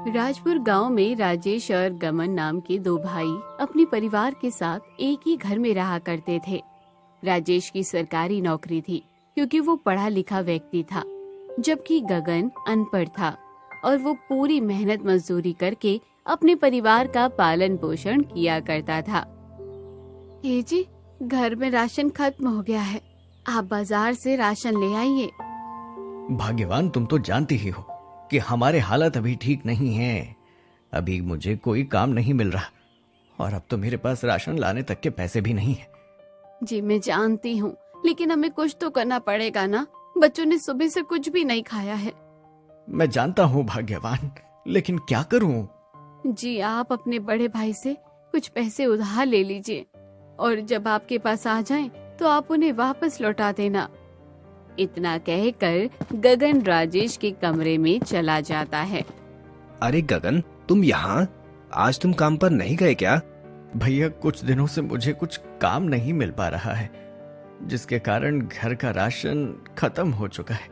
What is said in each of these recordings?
राजपुर गांव में राजेश और गमन नाम के दो भाई अपने परिवार के साथ एक ही घर में रहा करते थे। राजेश की सरकारी नौकरी थी क्योंकि वो पढ़ा लिखा व्यक्ति था, जबकि गगन अनपढ़ था और वो पूरी मेहनत मजदूरी करके अपने परिवार का पालन पोषण किया करता था। ए जी, घर में राशन खत्म हो गया है, आप बाजार से राशन ले आइए। भाग्यवान, तुम तो जानती ही हो कि हमारे हालत अभी ठीक नहीं है। अभी मुझे कोई काम नहीं मिल रहा और अब तो मेरे पास राशन लाने तक के पैसे भी नहीं है। जी मैं जानती हूँ, लेकिन हमें कुछ तो करना पड़ेगा ना। बच्चों ने सुबह से कुछ भी नहीं खाया है। मैं जानता हूँ भाग्यवान, लेकिन क्या करूँ? जी आप अपने बड़े भाई से कुछ पैसे उधार ले लीजिए और जब आपके पास आ जाएं तो आप उन्हें वापस लौटा देना। इतना कहकर गगन राजेश के कमरे में चला जाता है। अरे गगन, तुम यहाँ? आज तुम काम पर नहीं गए क्या? भैया, कुछ दिनों से मुझे कुछ काम नहीं मिल पा रहा है, जिसके कारण घर का राशन खत्म हो चुका है।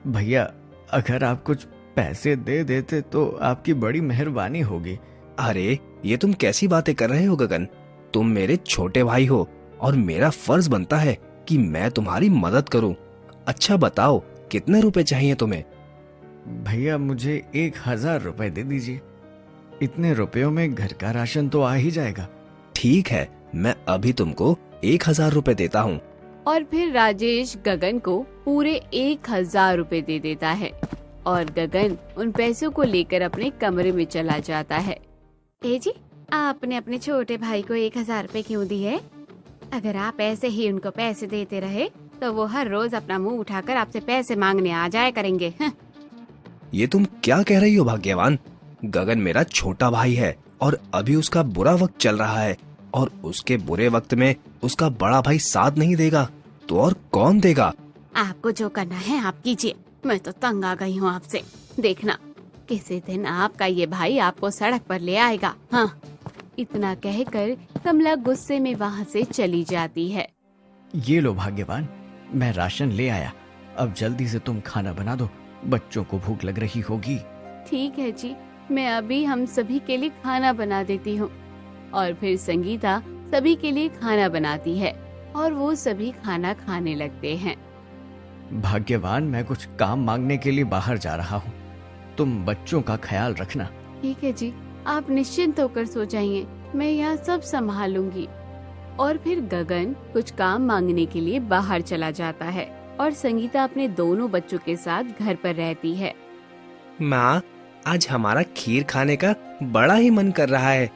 भैया, अगर आप कुछ पैसे दे देते तो आपकी बड़ी मेहरबानी होगी। अरे ये तुम कैसी बातें कर रहे हो गगन? तुम मेरे छोटे भाई हो और मेरा फर्ज बनता है कि मैं तुम्हारी मदद करूं। अच्छा बताओ, कितने रुपए चाहिए तुम्हें? भैया, मुझे 1000 रुपए दे दीजिए। इतने रुपयों में घर का राशन तो आ ही जाएगा। ठीक है, मैं अभी तुमको 1000 रुपए देता हूँ। और फिर राजेश गगन को पूरे 1000 रुपए दे देता है और गगन उन पैसों को लेकर अपने कमरे में चला जाता है। ए जी, आपने अपने छोटे भाई को 1000 रुपए क्यों दिए? अगर आप ऐसे ही उनको पैसे देते रहे तो वो हर रोज अपना मुंह उठाकर आपसे पैसे मांगने आ जाया करेंगे। ये तुम क्या कह रही हो भाग्यवान? गगन मेरा छोटा भाई है और अभी उसका बुरा वक्त चल रहा है और उसके बुरे वक्त में उसका बड़ा भाई साथ नहीं देगा तो और कौन देगा? आपको जो करना है आप कीजिए, मैं तो तंग आ गई हूँ आपसे। देखना किसी दिन आपका ये भाई आपको सड़क पर ले आएगा। हाँ। इतना कहकर कमला गुस्से में वहाँ से चली जाती है। ये लो भाग्यवान, मैं राशन ले आया। अब जल्दी से तुम खाना बना दो, बच्चों को भूख लग रही होगी। ठीक है जी, मैं अभी हम सभी के लिए खाना बना देती हूँ। और फिर संगीता सभी के लिए खाना बनाती है और वो सभी खाना खाने लगते हैं। भाग्यवान, मैं कुछ काम मांगने के लिए बाहर जा रहा हूँ, तुम बच्चों का ख्याल रखना। ठीक है जी, आप निश्चिंत होकर सो जाइए, मैं यहाँ सब संभालूंगी। और फिर गगन कुछ काम मांगने के लिए बाहर चला जाता है और संगीता अपने दोनों बच्चों के साथ घर पर रहती है। माँ, आज हमारा खीर खाने का बड़ा ही मन कर रहा है,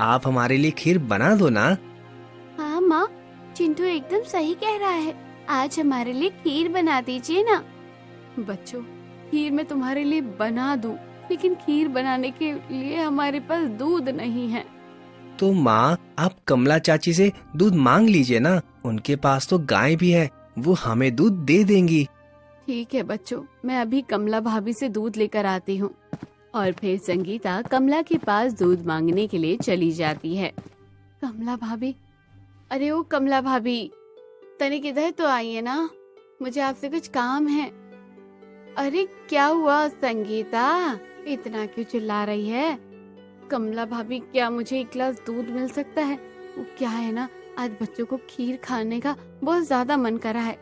आप हमारे लिए खीर बना दो ना। हाँ माँ, चिंटू एकदम सही कह रहा है, आज हमारे लिए खीर बना दीजिए ना। बच्चों, खीर मैं तुम्हारे लिए बना दूं, लेकिन खीर बनाने के लिए हमारे पास दूध नहीं है। तो माँ, आप कमला चाची से दूध मांग लीजिए ना, उनके पास तो गाय भी है, वो हमें दूध दे देंगी। ठीक है बच्चों, मैं अभी कमला भाभी से दूध लेकर आती हूँ। और फिर संगीता कमला के पास दूध मांगने के लिए चली जाती है। कमला भाभी, अरे ओ कमला भाभी, तनिक इधर तो आइए ना, मुझे आपसे कुछ काम है। अरे क्या हुआ संगीता, इतना क्यों चिल्ला रही है? कमला भाभी, क्या मुझे 1 गिलास दूध मिल सकता है? वो क्या है ना, आज बच्चों को खीर खाने का बहुत ज्यादा मन कर रहा है।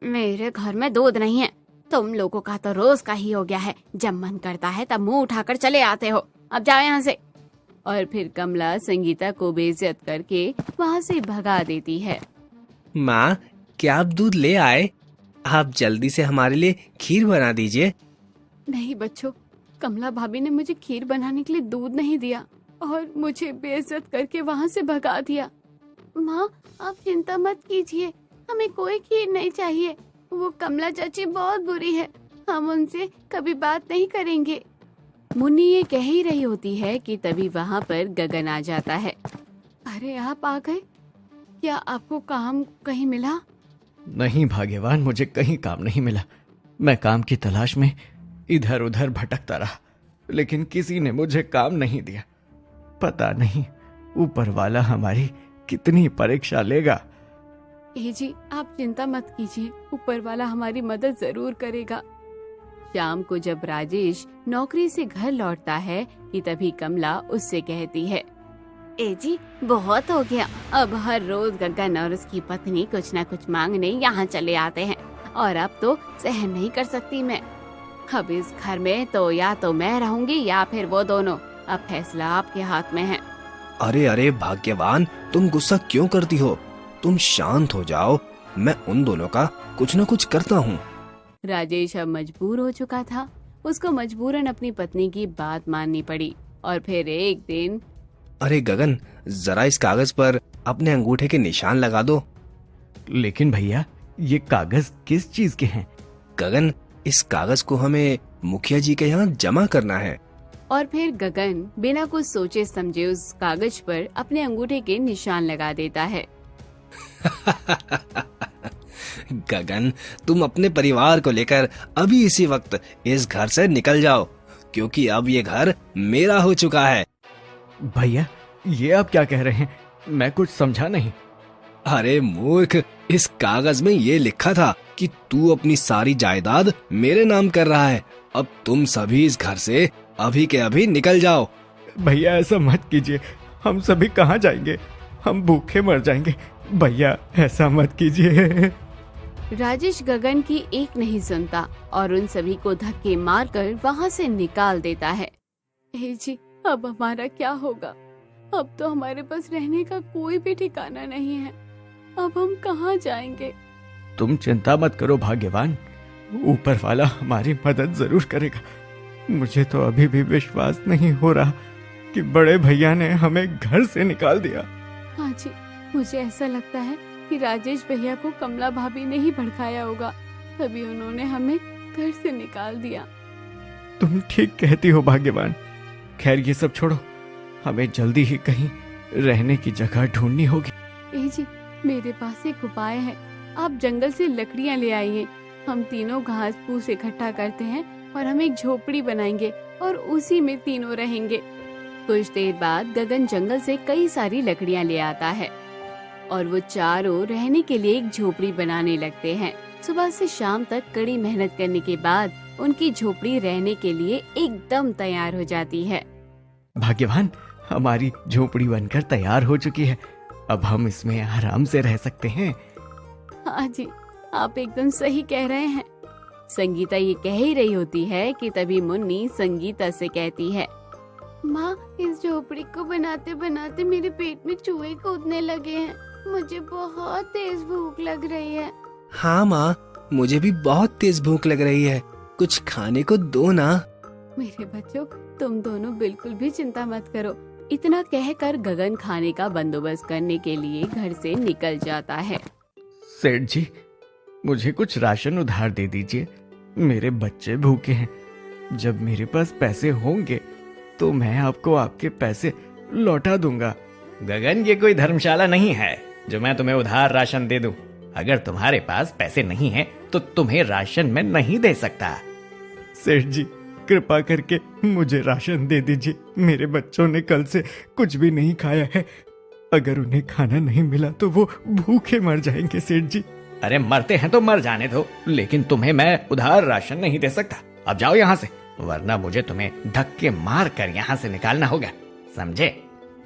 मेरे घर में दूध नहीं है, तुम लोगों का तो रोज का ही हो गया है, जब मन करता है तब मुंह उठाकर चले आते हो, अब जाओ यहाँ से। और फिर कमला संगीता को बेइज्जत करके वहाँ से भगा देती है। माँ, क्या आप दूध ले आए? आप जल्दी से हमारे लिए खीर बना दीजिए। नहीं बच्चों, कमला भाभी ने मुझे खीर बनाने के लिए दूध नहीं दिया और मुझे बेइज्जत करके वहाँ से भगा दिया। माँ, आप चिंता मत कीजिए, हमें कोई खीर नहीं चाहिए। वो कमला चाची बहुत बुरी है, हम उनसे कभी बात नहीं करेंगे। मुन्नी ये कह ही रही होती है कि तभी वहाँ पर गगन आ जाता है। अरे आप आ गए, क्या आपको काम कहीं मिला? नहीं भाग्यवान, मुझे कहीं काम नहीं मिला। मैं काम की तलाश में इधर उधर भटकता रहा, लेकिन किसी ने मुझे काम नहीं दिया। पता नहीं ऊपर वाला हमारी कितनी परीक्षा लेगा। ए जी, आप चिंता मत कीजिए, ऊपर वाला हमारी मदद जरूर करेगा। शाम को जब राजेश नौकरी से घर लौटता है कि तभी कमला उससे कहती है, ए जी बहुत हो गया, अब हर रोज गगन और उसकी पत्नी कुछ न कुछ मांगने यहाँ चले आते हैं और अब तो सहन नहीं कर सकती मैं। अब इस घर में तो या तो मैं रहूंगी या फिर वो दोनों। अब फैसला आपके हाथ में है। अरे अरे भाग्यवान, तुम गुस्सा क्यों करती हो? तुम शांत हो जाओ, मैं उन दोनों का कुछ न कुछ करता हूँ। राजेश अब मजबूर हो चुका था। उसको मजबूरन अपनी पत्नी की बात माननी पड़ी और फिर एक दिन, अरे गगन, जरा इस कागज पर अपने अंगूठे के निशान लगा दो। लेकिन भैया, ये कागज किस चीज के हैं? गगन, इस कागज को हमें मुखिया जी के यहाँ जमा करना है। और फिर गगन बिना कुछ सोचे समझे उस कागज पर अपने अंगूठे के निशान लगा देता है। गगन, तुम अपने परिवार को लेकर अभी इसी वक्त इस घर से निकल जाओ, क्योंकि अब ये घर मेरा हो चुका है। भैया, ये आप क्या कह रहे हैं? मैं कुछ समझा नहीं। अरे मूर्ख, इस कागज में ये लिखा था कि तू अपनी सारी जायदाद मेरे नाम कर रहा है। अब तुम सभी इस घर से अभी के अभी निकल जाओ। भैया, ऐसा मत कीजिए। हम सभी कहाँ जाएंगे? हम भूखे मर जाएंगे। भैया, ऐसा मत कीजिए। राजेश गगन की एक नहीं सुनता और उन सभी को धक्के मारकर वहाँ से निकाल देता है। हे जी, अब हमारा क्या होगा? अब तो हमारे पास रहने का कोई भी ठिकाना नहीं है। अब हम कहाँ जाएंगे? तुम चिंता मत करो भाग्यवान, ऊपर वाला हमारी मदद जरूर करेगा। मुझे तो अभी भी विश्वास नहीं हो रहा कि बड़े भैया ने हमें घर से निकाल दिया। हाँ जी, मुझे ऐसा लगता है कि राजेश भैया को कमला भाभी ने ही भड़काया होगा, तभी उन्होंने हमें घर से निकाल दिया। तुम ठीक कहती हो भाग्यवान। खैर, ये सब छोड़ो, हमें जल्दी ही कहीं रहने की जगह ढूंढनी होगी। ए जी, मेरे पास एक उपाय है। आप जंगल से लकड़ियाँ ले आइए। हम तीनों घास फूस इकट्ठा करते हैं और हम एक झोपड़ी बनाएंगे और उसी में तीनों रहेंगे। कुछ देर बाद गगन जंगल से कई सारी लकड़ियाँ ले आता है और वो चारों रहने के लिए एक झोपड़ी बनाने लगते हैं। सुबह से शाम तक कड़ी मेहनत करने के बाद उनकी झोपड़ी रहने के लिए एकदम तैयार हो जाती है। भाग्यवान, हमारी झोपड़ी बनकर तैयार हो चुकी है। अब हम इसमें आराम से रह सकते हैं। हाँ जी, आप एकदम सही कह रहे हैं। संगीता ये कह ही रही होती है कि तभी मुन्नी संगीता से कहती है, माँ, इस झोपड़ी को बनाते बनाते मेरे पेट में चूहे कूदने लगे हैं। मुझे बहुत तेज भूख लग रही है। हाँ माँ, मुझे भी बहुत तेज भूख लग रही है, कुछ खाने को दो ना। मेरे बच्चों, तुम दोनों बिल्कुल भी चिंता मत करो। इतना कहकर गगन खाने का बंदोबस्त करने के लिए घर से निकल जाता है। सेठ जी, मुझे कुछ राशन उधार दे दीजिए। मेरे बच्चे भूखे हैं। जब मेरे पास पैसे होंगे तो मैं आपको आपके पैसे लौटा दूंगा। गगन, ये कोई धर्मशाला नहीं है जो मैं तुम्हें उधार राशन दे दूं। अगर तुम्हारे पास पैसे नहीं हैं तो तुम्हें राशन मैं नहीं दे सकता। सेठ जी, कृपा करके मुझे राशन दे दीजिए। मेरे बच्चों ने कल से कुछ भी नहीं खाया है। अगर उन्हें खाना नहीं मिला तो वो भूखे मर जाएंगे सेठ जी। अरे मरते हैं तो मर जाने दो, लेकिन तुम्हें मैं उधार राशन नहीं दे सकता। अब जाओ यहाँ से, वरना मुझे तुम्हें धक्के मार कर यहाँ से निकालना होगा, समझे?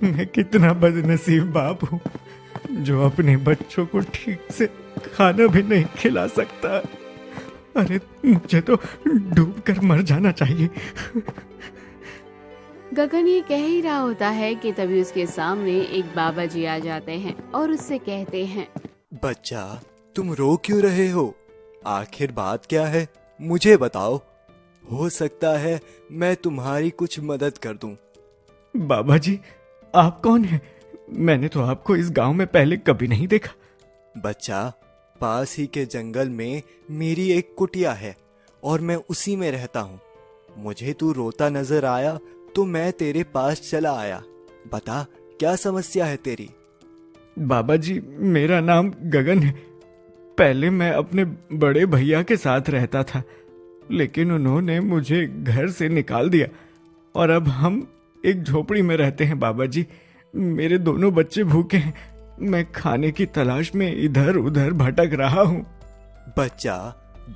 मैं कितना बदनसीब बाप हूँ जो अपने बच्चों को ठीक से खाना भी नहीं खिला सकता। अरे मुझे तो डूब कर मर जाना चाहिए। गगन ये कह ही रहा होता है कि तभी उसके सामने एक बाबा जी आ जाते हैं और उससे कहते हैं, बच्चा, तुम रो क्यों रहे हो? आखिर बात क्या है, मुझे बताओ। हो सकता है मैं तुम्हारी कुछ मदद कर दूं। बाबा जी, आप कौन हैं? मैंने तो आपको इस गांव में पहले कभी नहीं देखा। बच्चा, पास ही के जंगल में मेरी एक कुटिया है और मैं उसी में रहता हूँ। मुझे तू रोता नजर आया तो मैं तेरे पास चला आया। बता, क्या समस्या है तेरी? बाबा जी, मेरा नाम गगन है। पहले मैं अपने बड़े भैया के साथ रहता था, लेकिन उन्होंने मुझे घर से निकाल दिया और अब हम एक झोपड़ी में रहते हैं। बाबा जी, मेरे दोनों बच्चे भूखे हैं। मैं खाने की तलाश में इधर उधर भटक रहा हूँ। बच्चा,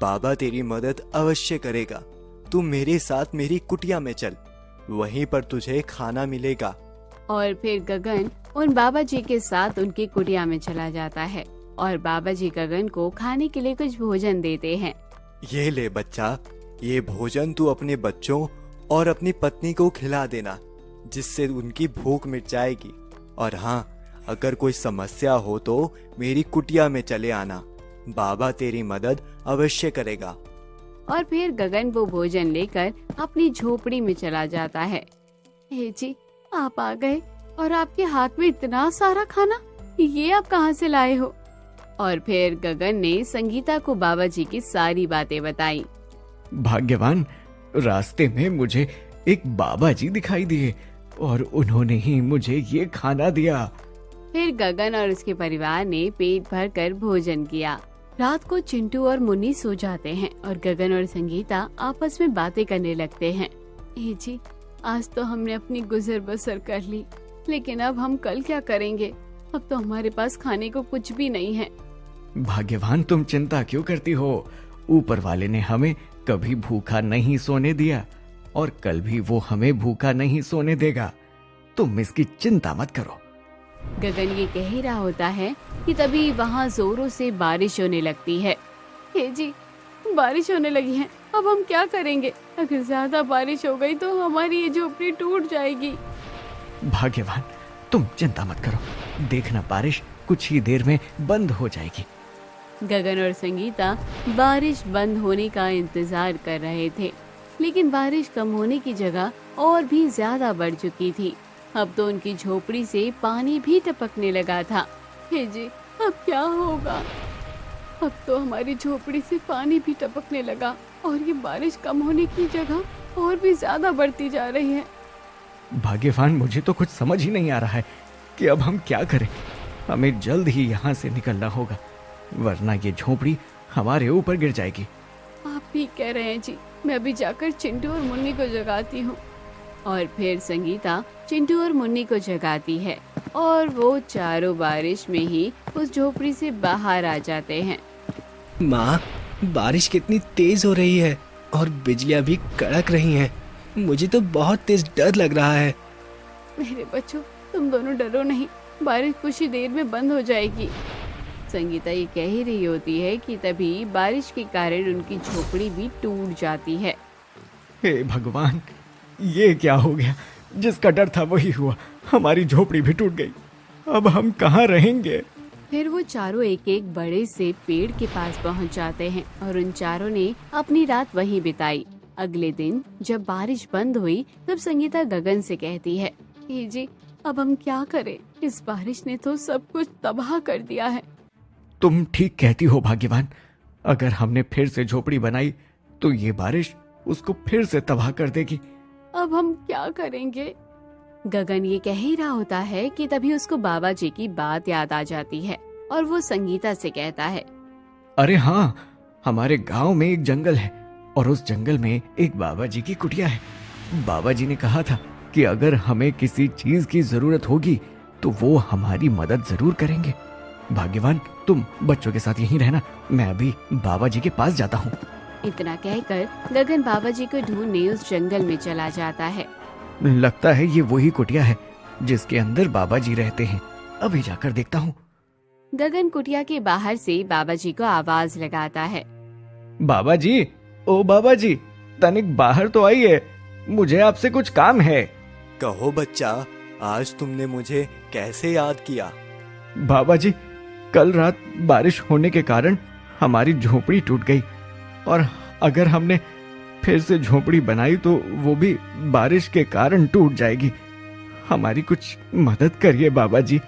बाबा तेरी मदद अवश्य करेगा। तू मेरे साथ मेरी कुटिया में चल, वहीं पर तुझे खाना मिलेगा। और फिर गगन उन बाबा जी के साथ उनकी कुटिया में चला जाता है और बाबा जी गगन को खाने के लिए कुछ भोजन देते हैं। ये ले बच्चा, ये भोजन तू अपने बच्चों और अपनी पत्नी को खिला देना, जिससे उनकी भूख मिट जाएगी। और हाँ, अगर कोई समस्या हो तो मेरी कुटिया में चले आना, बाबा तेरी मदद अवश्य करेगा। और फिर गगन वो भोजन लेकर अपनी झोपड़ी में चला जाता है। हे जी, आप आ गए और आपके हाथ में इतना सारा खाना, ये आप कहाँ से लाए हो? और फिर गगन ने संगीता को बाबा जी की सारी बातें बताई। भाग्यवान, रास्ते में मुझे एक बाबा जी दिखाई दिए और उन्होंने ही मुझे ये खाना दिया। फिर गगन और उसके परिवार ने पेट भर कर भोजन किया। रात को चिंटू और मुन्नी सो जाते हैं और गगन और संगीता आपस में बातें करने लगते हैं। ए जी, आज तो हमने अपनी गुजर बसर कर ली, लेकिन अब हम कल क्या करेंगे? अब तो हमारे पास खाने को कुछ भी नहीं है। भाग्यवान, तुम चिंता क्यों करती हो? ऊपर वाले ने हमें कभी भूखा नहीं सोने दिया और कल भी वो हमें भूखा नहीं सोने देगा। तुम इसकी चिंता मत करो। गगन ये कह ही रहा होता है कि तभी वहाँ जोरों से बारिश होने लगती है। हे जी, बारिश होने लगी है, अब हम क्या करेंगे? अगर ज्यादा बारिश हो गई तो हमारी ये झोपड़ी टूट जाएगी। भाग्यवान, तुम चिंता मत करो, देखना बारिश कुछ ही देर में बंद हो जाएगी। गगन और संगीता बारिश बंद होने का इंतजार कर रहे थे, लेकिन बारिश कम होने की जगह और भी ज्यादा बढ़ चुकी थी। अब तो उनकी झोपड़ी से पानी भी टपकने लगा था। हे जी, अब क्या होगा? अब तो हमारी झोपड़ी से पानी भी टपकने लगा और ये बारिश कम होने की जगह और भी ज्यादा बढ़ती जा रही है। भाग्यवान, मुझे तो कुछ समझ ही नहीं आ रहा है कि अब हम क्या करें। हमें जल्द ही यहाँ से निकलना होगा, वरना ये झोपड़ी हमारे ऊपर गिर जाएगी। आप भी कह रहे हैं जी, मैं अभी जाकर चिंटू और मुन्नी को जगाती हूँ। और फिर संगीता चिंटू और मुन्नी को जगाती है और वो चारों बारिश में ही उस झोपड़ी से बाहर आ जाते हैं। माँ, बारिश कितनी तेज हो रही है और बिजलियाँ भी कड़क रही हैं। मुझे तो बहुत तेज डर लग रहा है। मेरे बच्चों, तुम दोनों डरो नहीं, बारिश कुछ ही देर में बंद हो जाएगी। संगीता ये कह ही रही होती है कि तभी बारिश के कारण उनकी झोपड़ी भी टूट जाती है। हे भगवान, ये क्या हो गया? जिसका डर था वही हुआ, हमारी झोपड़ी भी टूट गई। अब हम कहाँ रहेंगे? फिर वो चारों एक एक बड़े से पेड़ के पास पहुंच जाते हैं और उन चारों ने अपनी रात वहीं बिताई। अगले दिन जब बारिश बंद हुई तब संगीता गगन से कहती है, हे जी, अब हम क्या करें? इस बारिश ने तो सब कुछ तबाह कर दिया है। तुम ठीक कहती हो भाग्यवान, अगर हमने फिर से झोपड़ी बनाई तो ये बारिश उसको फिर से तबाह कर देगी। अब हम क्या करेंगे? गगन ये कह ही रहा होता है कि तभी उसको बाबा जी की बात याद आ जाती है और वो संगीता से कहता है, अरे हाँ, हमारे गांव में एक जंगल है और उस जंगल में एक बाबा जी की कुटिया है। बाबा जी ने कहा था कि अगर हमें किसी चीज की जरूरत होगी तो वो हमारी मदद जरूर करेंगे। भाग्यवान, तुम बच्चों के साथ यहीं रहना, मैं अभी बाबा जी के पास जाता हूँ। इतना कहकर गगन बाबा जी को ढूंढने उस जंगल में चला जाता है। लगता है ये वही कुटिया है जिसके अंदर बाबा जी रहते हैं, अभी जाकर देखता हूँ। गगन कुटिया के बाहर से बाबा जी को आवाज लगाता है, बाबा जी, ओ बाबा जी, तनिक बाहर तो आइए, मुझे आपसे कुछ काम है। कहो बच्चा, आज तुमने मुझे कैसे याद किया? बाबा जी, कल रात बारिश होने के कारण हमारी झोपड़ी टूट गई और अगर हमने फिर से झोपड़ी बनाई तो वो भी बारिश के कारण टूट जाएगी। हमारी कुछ मदद करिए बाबा जी।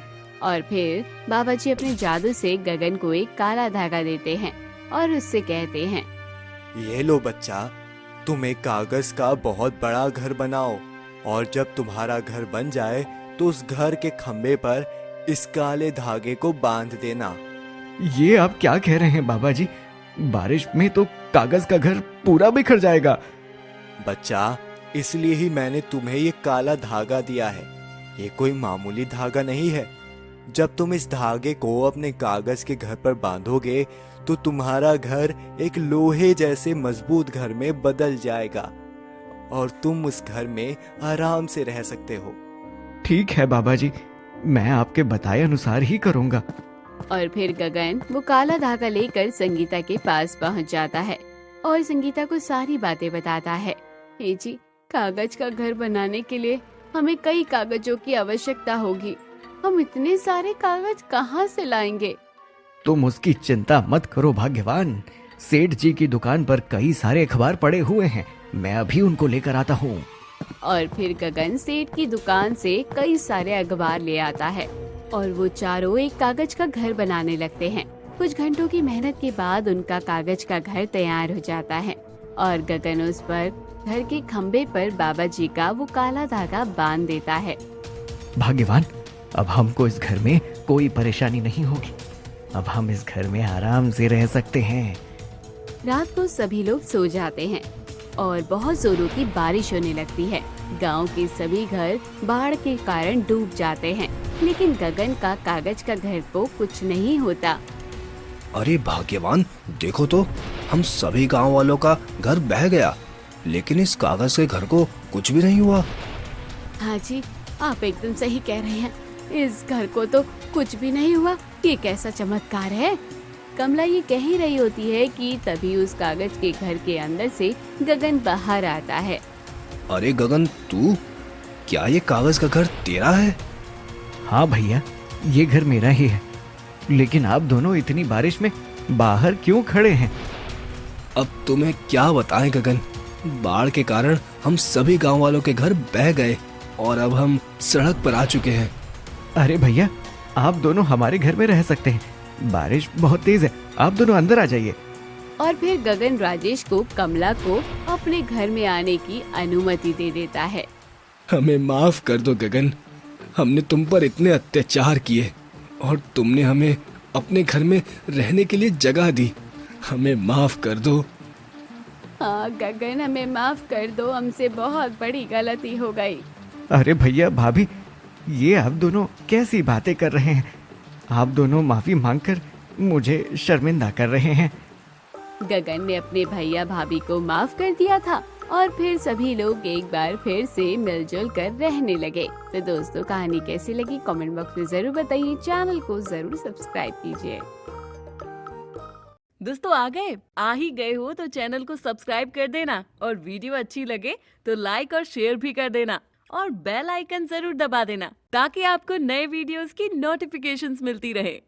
और फिर बाबा जी अपने जादू से गगन को एक काला धागा देते हैं और उससे कहते हैं, ये लो बच्चा, तुम एक कागज का बहुत बड़ा घर बनाओ और जब तुम्हारा घर बन जाए तो उस घर के खम्भे पर इस काले धागे को बांध देना। ये आप क्या कह रहे हैं बाबा जी? बारिश में तो कागज का घर पूरा बिखर जाएगा। बच्चा, इसलिए ही मैंने तुम्हें ये काला धागा दिया है। ये कोई मामूली धागा नहीं है। जब तुम इस धागे को अपने कागज के घर पर बांधोगे तो तुम्हारा घर एक लोहे जैसे मजबूत घर में बदल जाएगा और तुम उस घर में आराम से रह सकते हो। ठीक है बाबा जी, मैं आपके बताए अनुसार ही करूंगा। और फिर गगन वो काला धागा लेकर संगीता के पास पहुंच जाता है और संगीता को सारी बातें बताता है। हे जी, कागज का घर बनाने के लिए हमें कई कागजों की आवश्यकता होगी। हम इतने सारे कागज कहाँ से लाएंगे? तुम उसकी चिंता मत करो भाग्यवान, सेठ जी की दुकान पर कई सारे अखबार पड़े हुए हैं, मैं अभी उनको लेकर आता हूँ। और फिर गगन सेठ की दुकान से कई सारे अखबार ले आता है और वो चारों एक कागज का घर बनाने लगते हैं। कुछ घंटों की मेहनत के बाद उनका कागज का घर तैयार हो जाता है और गगन उस पर घर के खम्बे पर बाबा जी का वो काला धागा बांध देता है। भाग्यवान, अब हमको इस घर में कोई परेशानी नहीं होगी। अब हम इस घर में आराम से रह सकते हैं। रात को सभी लोग सो जाते हैं और बहुत जोरों की बारिश होने लगती है। गांव के सभी घर बाढ़ के कारण डूब जाते हैं, लेकिन गगन का कागज का घर को कुछ नहीं होता। अरे भाग्यवान, देखो तो, हम सभी गांव वालों का घर बह गया, लेकिन इस कागज के घर को कुछ भी नहीं हुआ। हाँ जी, आप एकदम सही कह रहे हैं। इस घर को तो कुछ भी नहीं हुआ। ये कैसा चमत्कार है। कमला ये कह ही रही होती है कि तभी उस कागज के घर के अंदर से गगन बाहर आता है। अरे गगन, तू, क्या ये कागज का घर तेरा है? हाँ भैया, ये घर मेरा ही है, लेकिन आप दोनों इतनी बारिश में बाहर क्यों खड़े हैं? अब तुम्हें क्या बताएं गगन, बाढ़ के कारण हम सभी गांव वालों के घर बह गए और अब हम सड़क पर आ चुके हैं। अरे भैया, आप दोनों हमारे घर में रह सकते हैं, बारिश बहुत तेज है, आप दोनों अंदर आ जाइए। और फिर गगन राजेश को कमला को अपने घर में आने की अनुमति दे देता है। हमें माफ कर दो गगन, हमने तुम पर इतने अत्याचार किए और तुमने हमें अपने घर में रहने के लिए जगह दी। हमें माफ कर दो। हाँ गगन, हमें माफ कर दो, हमसे बहुत बड़ी गलती हो गई। अरे भैया भाभी, ये आप दोनों कैसी बातें कर रहे हैं? आप दोनों माफी मांगकर मुझे शर्मिंदा कर रहे हैं। गगन ने अपने भैया भाभी को माफ कर दिया था और फिर सभी लोग एक बार फिर से मिलजुल कर रहने लगे। तो दोस्तों, कहानी कैसी लगी कमेंट बॉक्स में जरूर बताइए। चैनल को जरूर सब्सक्राइब कीजिए। दोस्तों, आ ही गए हो तो चैनल को सब्सक्राइब कर देना और वीडियो अच्छी लगे तो लाइक और शेयर भी कर देना और बेल आइकन जरूर दबा देना ताकि आपको नए वीडियोस की नोटिफिकेशंस मिलती रहे।